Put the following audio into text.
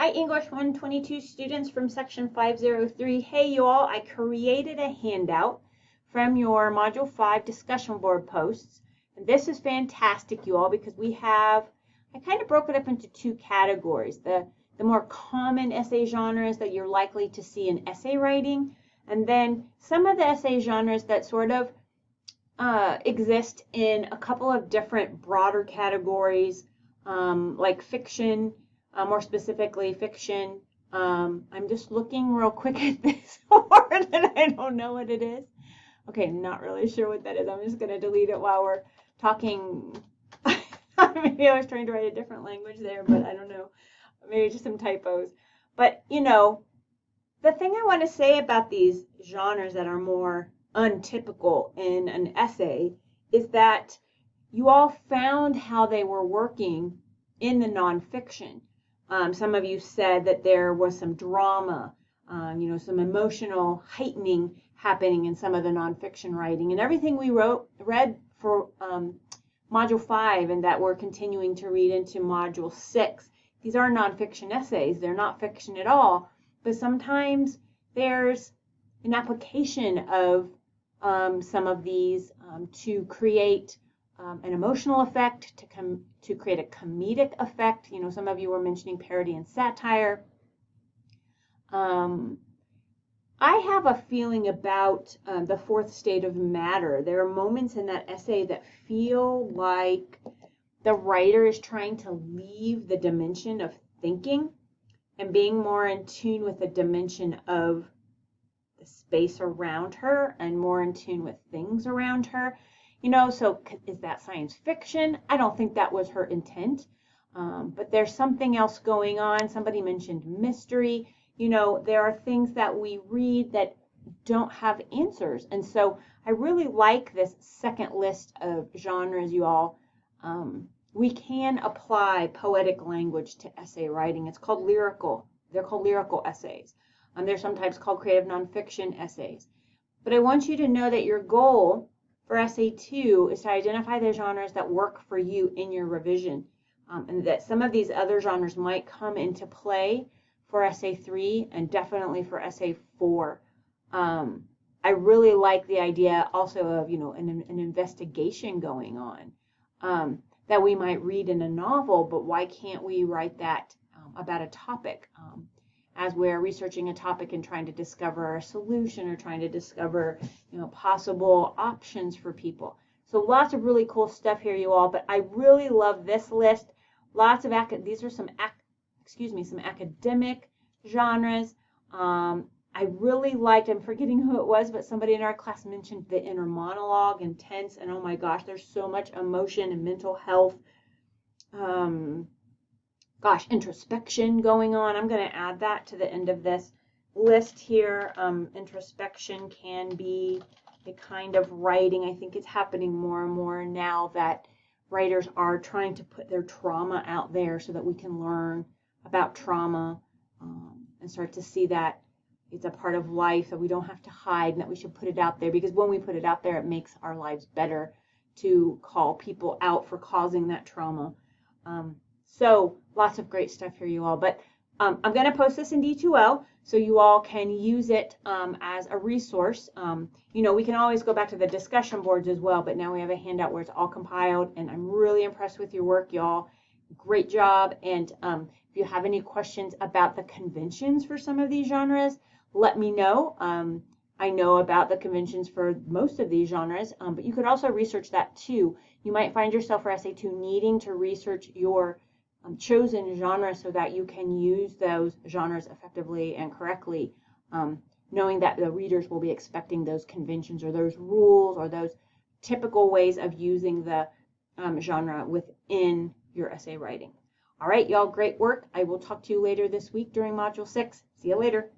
Hi, English 122 students from section 503. Hey, you all, I created a handout from your Module 5 discussion board posts. And this is fantastic, you all, because I kind of broke it up into two categories. The more common essay genres that you're likely to see in essay writing, and then some of the essay genres that sort of exist in a couple of different broader categories, like fiction, more specifically fiction. I'm just looking real quick at this word and I don't know what it is. Okay, not really sure what that is. I'm just going to delete it while we're talking. Maybe I was trying to write a different language there, but I don't know. Maybe just some typos. But, the thing I want to say about these genres that are more untypical in an essay is that you all found how they were working in the nonfiction. Some of you said that there was some drama, some emotional heightening happening in some of the nonfiction writing. And everything we read for Module 5 and that we're continuing to read into Module 6, these are nonfiction essays. They're not fiction at all, but sometimes there's an application of some of these to create an emotional effect, to create a comedic effect. Some of you were mentioning parody and satire. I have a feeling about the fourth state of matter. There are moments in that essay that feel like the writer is trying to leave the dimension of thinking and being more in tune with the dimension of the space around her and more in tune with things around her. So is that science fiction? I don't think that was her intent, but there's something else going on. Somebody mentioned mystery. There are things that we read that don't have answers. And so I really like this second list of genres, you all. We can apply poetic language to essay writing. It's called lyrical. They're called lyrical essays. They're sometimes called creative nonfiction essays. But I want you to know that your goal for essay 2 is to identify the genres that work for you in your revision, and that some of these other genres might come into play for essay 3 and definitely for essay 4. I really like the idea also of an investigation going on that we might read in a novel, but why can't we write that about a topic as we're researching a topic and trying to discover a solution or trying to discover possible options for people. So lots of really cool stuff here, you all, but I really love this list. Lots of these are some academic genres. I really liked, I'm forgetting who it was, but somebody in our class mentioned the inner monologue and tense, and oh my gosh, there's so much emotion and mental health, introspection going on. I'm going to add that to the end of this list here. Introspection can be a kind of writing. I think it's happening more and more now that writers are trying to put their trauma out there so that we can learn about trauma and start to see that it's a part of life, that we don't have to hide, and that we should put it out there, because when we put it out there, it makes our lives better to call people out for causing that trauma. So lots of great stuff here, you all. But I'm going to post this in D2L so you all can use it as a resource. We can always go back to the discussion boards as well, but now we have a handout where it's all compiled, and I'm really impressed with your work, y'all. Great job. And if you have any questions about the conventions for some of these genres, let me know. I know about the conventions for most of these genres, but you could also research that too. You might find yourself for essay 2 needing to research your chosen genre so that you can use those genres effectively and correctly, knowing that the readers will be expecting those conventions or those rules or those typical ways of using the genre within your essay writing. All right, y'all, great work. I will talk to you later this week during Module 6. See you later.